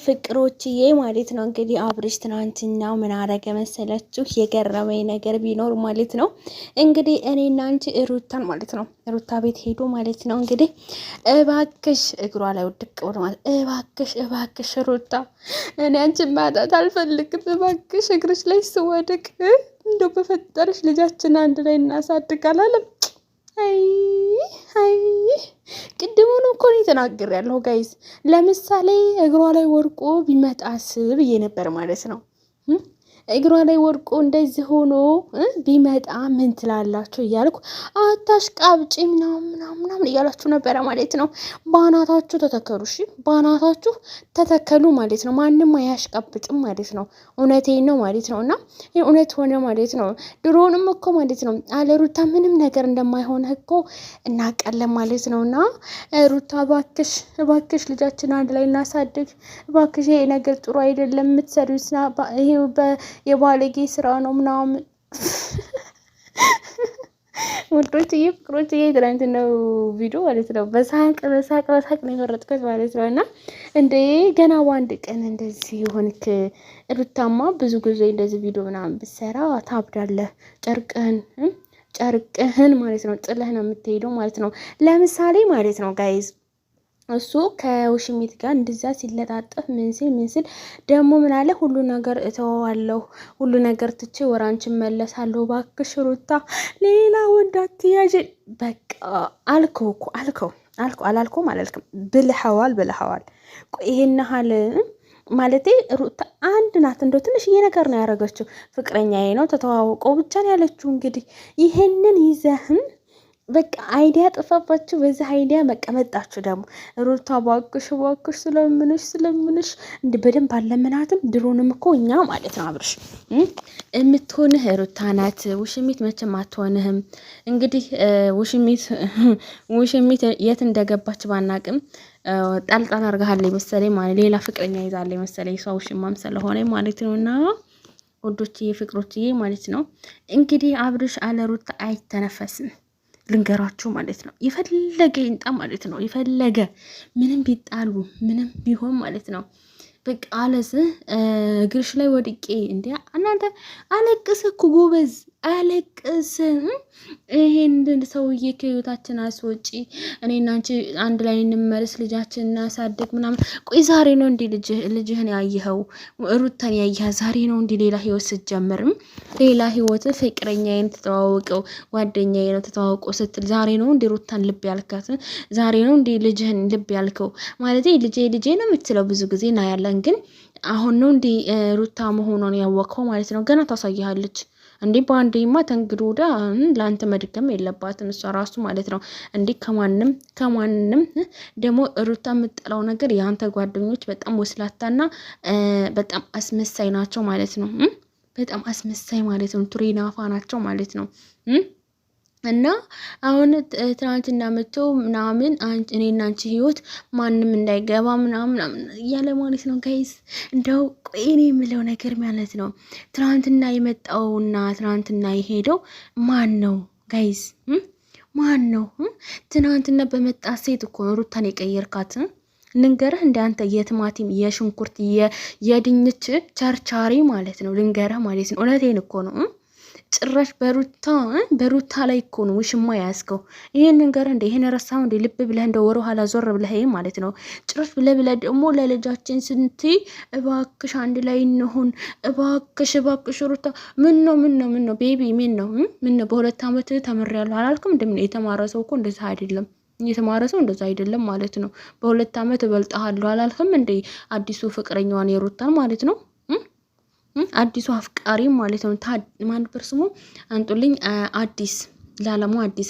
ፍቅሮችዬ ማለት ነው እንግዲህ አብርሽ ትናንትና ምን አረገ መሰላችሁ? የገረመኝ ነገር ቢኖር ማለት ነው እንግዲህ እኔና አንቺ ሩታን ማለት ነው ሩታ ቤት ሄዱ ማለት ነው እንግዲህ እባክሽ እግሯ ላይ ውድቅ ብሎ ማለት እባክሽ ሩታ እኔ አንቺን ማጣት አልፈልግም፣ እባክሽ እግርሽ ላይ ስወድቅ እንደው በፈጠረሽ ልጃችን አንድ ላይ እናሳድግ አላለም? አይ አይ ቅድሙን እኮ ነው የተናገር ጋይስ። ለምሳሌ እግሯ ላይ ወርቆ ቢመጣስ ብዬ ነበር ማለት ነው። እግሯ ላይ ወርቆ እንደዚህ ሆኖ ቢመጣ ምን ትላላችሁ እያልኩ አታሽቃብጪ ምናምን እያላችሁ ነበረ ማለት ነው። ባናታችሁ ተተከሉ፣ እሺ ባናታችሁ ተተከሉ ማለት ነው። ማንም አያሽቃብጥም ማለት ነው። እውነቴን ነው ማለት ነው። እና እውነት ሆነ ማለት ነው። ድሮንም እኮ ማለት ነው አለ ሩታ ምንም ነገር እንደማይሆን እኮ እናውቃለን ማለት ነው። እና ሩታ እባክሽ ልጃችን አንድ ላይ እናሳድግ እባክሽ፣ ይሄ ነገር ጥሩ አይደለም የምትሰሪው ይሄ የባለጌ ስራ ነው ምናምን ወዶችዬ ፍቅሮችዬ ትናንት ነው ቪዲዮ ማለት ነው በሳቅ ነው የመረጥኩት ማለት ነው። እና እንደ ገና በአንድ ቀን እንደዚህ የሆንክ ሩታማ ብዙ ጊዜ እንደዚህ ቪዲዮ ምናምን ብትሰራ ታብዳለህ። ጨርቅህን ማለት ነው ጥለህ ነው የምትሄደው ማለት ነው። ለምሳሌ ማለት ነው ጋይዝ እሱ ከውሽሚት ጋር እንደዛ ሲለጣጠፍ ምን ሲል ደግሞ ምን አለ? ሁሉ ነገር እተወዋለሁ፣ ሁሉ ነገር ትቼ ወደ አንቺ እመለሳለሁ፣ እባክሽ ሩታ ሌላ ወንድ አትያዥ። በቃ አልከው አላልኩም አላልክም ብለኸዋል። ይሄን ያህል ማለቴ ሩታ አንድ ናት። እንደው ትንሽዬ ነገር ነው ያደረገችው። ፍቅረኛዬ ነው ተተዋውቀው ብቻ ነው ያለችው። እንግዲህ ይሄንን ይዘህም በቃ አይዲያ ጠፋባችሁ። በዚህ አይዲያ መቀመጣችሁ ደግሞ ሩታ ባክሽ ስለምንሽ እንደ በደንብ አለምናትም። ድሮንም እኮ እኛ ማለት ነው አብርሽ የምትሆንህ ሩታ ናት። ውሽሚት መቼም አትሆንህም። እንግዲህ ውሽሚት የት እንደገባች ባናቅም ጣልጣል አርጋሃለች መሰለኝ ማለት ሌላ ፍቅረኛ ይዛለች መሰለኝ ሰው ውሽማም ስለሆነ ማለት ነው። እና ወዶችዬ ፍቅሮችዬ ማለት ነው እንግዲህ አብርሽ አለ ሩታ አይተነፈስም። ልንገራችሁ ማለት ነው። የፈለገ ይንጣ ማለት ነው። የፈለገ ምንም ቢጣሉ ምንም ቢሆን ማለት ነው። በቃ አለስ እግርሽ ላይ ወድቄ እንዴ እናንተ አለቅስ እኮ ጎበዝ አለቅስ። ይሄን ሰውዬ ከህይወታችን አስወጪ፣ እኔና አንቺ አንድ ላይ እንመለስ፣ ልጃችን እናሳድግ ምናምን። ቆይ ዛሬ ነው እንዴ ልጅህን ያየኸው? ሩታን ያየህ ዛሬ ነው እንዴ? ሌላ ህይወት ስትጀምርም ሌላ ህይወት ፍቅረኛዬን ተተዋወቀው ጓደኛዬ ነው ተተዋወቀው ስትል ዛሬ ነው እንዴ ሩታን ልብ ያልካት? ዛሬ ነው እንዴ ልጅህን ልብ ያልከው? ማለት ልጄ ነው የምትለው ብዙ ጊዜ ና ያለን፣ ግን አሁን ነው እንዴ ሩታ መሆኗን ያወቀው ማለት ነው። ገና ታሳያለች እንዴ በአንዴማ ተንግዶ ወዳ ለአንተ መድከም የለባትም እሷ ራሱ ማለት ነው። እንዴ ከማንም ደግሞ ሩታ የምጠላው ነገር የአንተ ጓደኞች በጣም ወስላታና በጣም አስመሳይ ናቸው ማለት ነው። በጣም አስመሳይ ማለት ነው። ቱሬናፋ ናቸው ማለት ነው። እና አሁን ትናንትና መጥቶ ምናምን እኔና አንቺ ህይወት ማንም እንዳይገባ ምናምን እያለ ማለት ነው ጋይስ። እንደው ቆይኔ የምለው ነገር ማለት ነው ትናንትና የመጣውና ትናንትና የሄደው ማን ነው ጋይስ? ማን ነው? ትናንትና በመጣ ሴት እኮ ሩታን የቀየርካት። ልንገርህ እንዳንተ የቲማቲም የሽንኩርት የድንች ቸርቻሪ ማለት ነው። ልንገርህ ማለት ነው እውነቴን እኮ ነው። ጭራሽ በሩታ ላይ እኮ ነው ውሽማ ያስከው። ይሄን ነገር እንደ ይሄን ረሳው እንደ ልብ ብለህ እንደ ወሮ ኋላ ዞር ብለህ ማለት ነው። ጭራሽ ብለህ ደግሞ ለልጃችን ስንት እባክሽ አንድ ላይ እንሆን እባክሽ ሩታ ምን ነው ቤቢ ምን ነው በሁለት አመት ተምሬያለሁ አላልኩም? እንደምን የተማረ ሰው እኮ እንደዛ አይደለም። የተማረ ሰው እንደዛ አይደለም ማለት ነው። በሁለት አመት እበልጥሃለሁ አላልኩም እንደ አዲሱ ፍቅረኛዋን የሩታን ማለት ነው። አዲሱ አፍቃሪ ማለት ነው። ማን በርስሙ አንጡልኝ። አዲስ ላለሙ አዲስ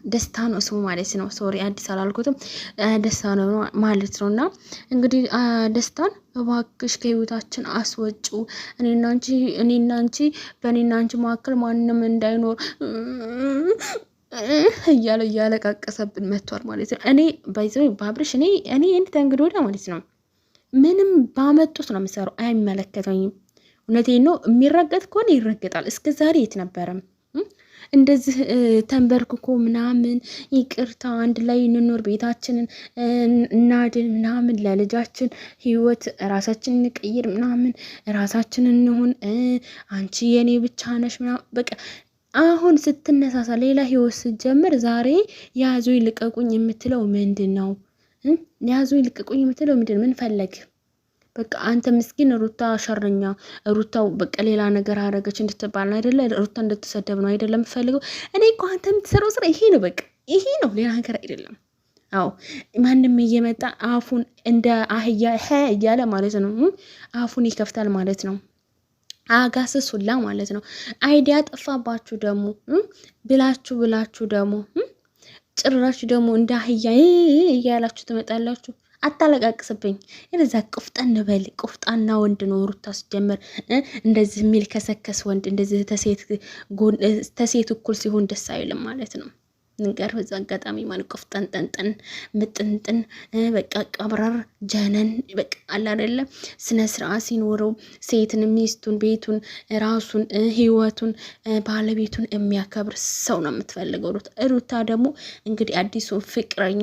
ደስታ ነው ስሙ ማለት ነው። ሶሪ አዲስ አላልኩትም፣ ደስታ ነው ማለት ነው። እና እንግዲህ ደስታን እባክሽ ከህይወታችን አስወጩ፣ እኔና አንቺ በእኔና አንቺ መካከል ማንንም እንዳይኖር እያለቃቀሰብን መጥቷል ማለት ነው። እኔ ባይዘው ባብርሽ እኔ እንት እንግዲህ ወዳ ማለት ነው ምንም ባመጡት ነው የምሰራው፣ አይመለከተኝም። እውነቴን ነው። የሚረገጥ ከሆነ ይረገጣል። እስከ ዛሬ የት ነበረም? እንደዚህ ተንበርክኮ ምናምን ይቅርታ አንድ ላይ እንኖር ቤታችንን እናድን ምናምን ለልጃችን ህይወት ራሳችንን እንቀይር ምናምን ራሳችንን እንሁን አንቺ የኔ ብቻ ነሽ ምናምን በቃ አሁን ስትነሳሳ ሌላ ህይወት ስትጀምር ዛሬ ያዙ ይልቀቁኝ የምትለው ምንድን ነው? ያዙ ይልቀቁኝ የምትለው ምንድን ምን ፈለግ? በቃ አንተ ምስኪን ሩታ ሸረኛ ሩታው በቃ ሌላ ነገር አረገች እንድትባል አይደለ? ሩታ እንድትሰደብ ነው አይደለም የምትፈልገው? እኔ እኮ አንተ የምትሰራው ስራ ይሄ ነው፣ በቃ ይሄ ነው፣ ሌላ ነገር አይደለም። አዎ ማንም እየመጣ አፉን እንደ አህያ እያለ ማለት ነው አፉን ይከፍታል ማለት ነው። አጋስስ ሁላ ማለት ነው። አይዲያ ጠፋባችሁ ደግሞ ብላችሁ ደግሞ ጭራሽ ደግሞ እንደ አህያ እያላችሁ ትመጣላችሁ። አታለቃቅስብኝ። የዛ ቁፍጣን በል ቁፍጣና ወንድ ነው ሩታ ሲጀመር እንደዚህ የሚል ከሰከስ ወንድ እንደዚህ ተሴት እኩል ሲሆን ደስ አይልም ማለት ነው። ንገር በዛ አጋጣሚ ማለት ቆፍጠንጠንጠን ምጥንጥን በቃ ቀብረር ጀነን በቃ አለ አይደለ ስነ ስርዓት ሲኖረው ሴትን ሚስቱን ቤቱን ራሱን ህይወቱን ባለቤቱን የሚያከብር ሰው ነው የምትፈልገው ሩታ ደግሞ እንግዲህ አዲሱ ፍቅረኛ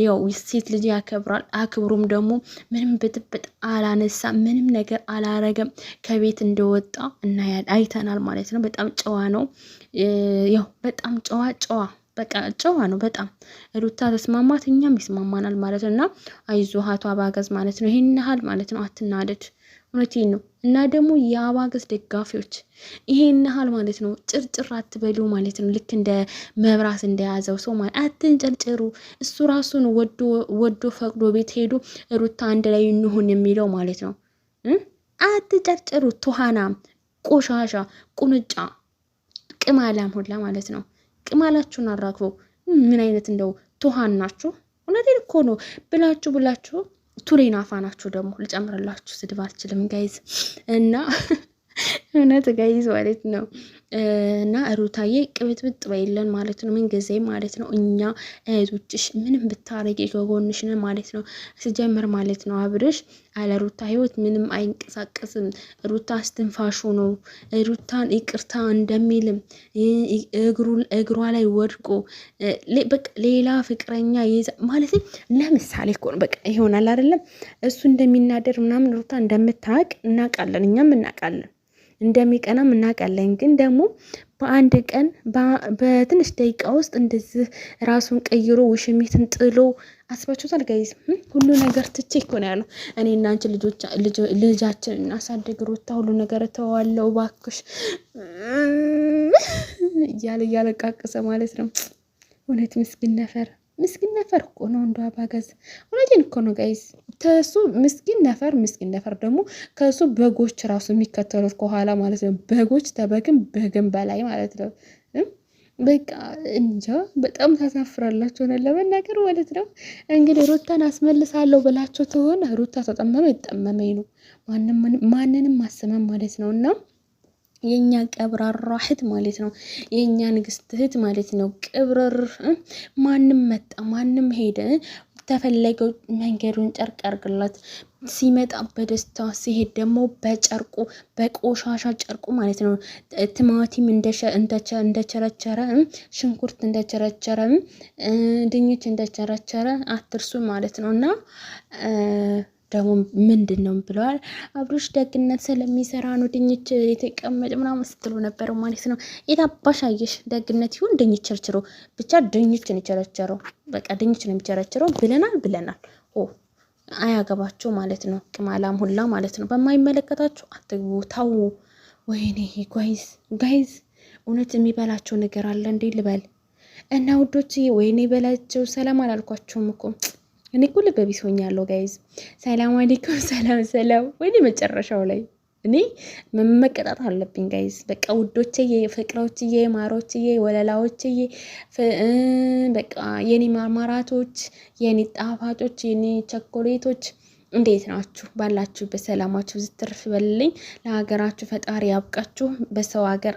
ያው ሴት ልጅ ያከብራል አክብሩም ደግሞ ምንም ብጥብጥ አላነሳ ምንም ነገር አላረገም ከቤት እንደወጣ እና አይተናል ማለት ነው። በጣም ጨዋ ነው ያው በጣም ጨዋ በቃ ጨዋ ነው በጣም ሩታ ተስማማት እኛም ይስማማናል ማለት ነው። እና አይዞህ አቶ አባገዝ ማለት ነው ይሄን ያህል ማለት ነው አትናደድ እውነቴን ነው። እና ደግሞ የአባገዝ ደጋፊዎች ይሄን ያህል ማለት ነው ጭርጭር አትበሉ ማለት ነው። ልክ እንደ መብራት እንደያዘው ሰው ማለት አትንጨርጭሩ። እሱ ራሱን ወዶ ፈቅዶ ቤት ሄዶ ሩታ አንድ ላይ እንሁን የሚለው ማለት ነው። አትጨርጭሩ። ቱሃናም ቆሻሻ ቁንጫ ቅማላም ሁላ ማለት ነው። ቅማላችሁን አራግፈው ምን አይነት እንደው ቱሃን ናችሁ? እውነቴን እኮ ነው ብላችሁ ቱሬን አፋናችሁ ደግሞ ልጨምርላችሁ። ስድብ አልችልም ጋይዝ እና እውነት ጋይዝ ማለት ነው። እና ሩታዬ ቅብጥብጥ በይለን ማለት ነው። ምን ጊዜ ማለት ነው እኛ እህቶችሽ ምንም ብታረጊ ከጎንሽ ነን ማለት ነው። ሲጀምር ማለት ነው አብርሽ አለ ሩታ ህይወት ምንም አይንቀሳቀስም። ሩታ አስትንፋሹ ነው። ሩታን ይቅርታ እንደሚልም እግሯ ላይ ወድቆ በቃ ሌላ ፍቅረኛ ይዛ ማለት ለምሳሌ እኮ ነው በቃ ይሆናል አይደለም እሱ እንደሚናደር ምናምን ሩታ እንደምታውቅ እናውቃለን፣ እኛም እናውቃለን እንደሚቀናም እናውቃለን። ግን ደግሞ በአንድ ቀን በትንሽ ደቂቃ ውስጥ እንደዚህ ራሱን ቀይሮ ውሽሚትን ጥሎ አስባችሁታል ጋይዝ? ሁሉ ነገር ትቼ እኮ ነው ያለው እኔ እና አንቺ ልጃችን እናሳድግ ሩታ ሁሉ ነገር ተዋለው ባክሽ እያለቃቀሰ ማለት ነው። እውነት ምስኪን ነፈር እኮ ነው እንደ አባገዝ። እውነቴን እኮ ነው ጋይዝ። ተሱ ምስኪን ነፈር ደግሞ ከሱ በጎች ራሱ የሚከተሉት ከኋላ ማለት ነው። በጎች በግን በላይ ማለት ነው። በቃ እንጃ በጣም ታሳፍራላችሁ ሆነ ለመናገር ማለት ነው። እንግዲህ ሩታን አስመልሳለሁ ብላችሁ ተሆነ ሩታ ተጠመመኝ ነው ማንንም ማሰማም ማለት ነው። እና የኛ ቀብራራ እህት ማለት ነው። የኛ ንግስት እህት ማለት ነው። ቅብረር ማንም መጣ ማንም ሄደ ተፈለገው መንገዱን ጨርቅ አርግላት። ሲመጣ በደስታ ሲሄድ ደግሞ በጨርቁ በቆሻሻ ጨርቁ ማለት ነው። ቲማቲም እንደቸረቸረ ሽንኩርት እንደቸረቸረ ድንች እንደቸረቸረ አትርሱ ማለት ነው። እና ደግሞ ምንድን ነው ብለዋል አብሮሽ ደግነት ስለሚሰራ ነው ድንች የተቀመጠ ምናምን ስትሉ ነበር ማለት ነው። የታባሻየሽ ደግነት ይሁን ድንች ቸርችሮ ብቻ ድንች ነው የቸረቸረው። በቃ ድንች ነው የሚቸረችረው ብለናል። አያገባችሁ ማለት ነው። ቅማላም ሁላ ማለት ነው። በማይመለከታችሁ አትግቡ፣ ታው። ወይኔ ጋይዝ እውነት የሚበላቸው ነገር አለ እንዴ ልበል እና ውዶች፣ ወይኔ በላቸው። ሰላም አላልኳቸውም እኮ እኔ እኮ ልብ ቢስ ሆኛለሁ ጋይዝ። ሰላም አለይኩም ሰላም። ወይኔ መጨረሻው ላይ እኔ መቀጣት አለብኝ ጋይዝ። በቃ ውዶችዬ፣ ፍቅሮችዬ፣ ማሮችዬ፣ ወለላዎችዬ፣ በቃ የኔ ማርማራቶች፣ የኔ ጣፋጮች፣ የኔ ቸኮሌቶች እንዴት ናችሁ? ባላችሁ በሰላማችሁ ዝትርፍ በልልኝ። ለሀገራችሁ ፈጣሪ ያብቃችሁ። በሰው ሀገር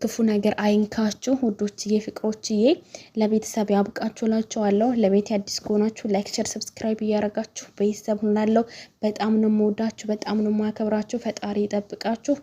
ክፉ ነገር አይንካችሁ። ውዶችዬ፣ ፍቅሮችዬ፣ ለቤተሰብ ያብቃችሁ ላችኋለሁ። ለቤት አዲስ ከሆናችሁ ላይክ፣ ሼር፣ ሰብስክራይብ እያደረጋችሁ ቤተሰብ ሁናለሁ። በጣም ነው የምወዳችሁ፣ በጣም ነው የማከብራችሁ። ፈጣሪ ይጠብቃችሁ።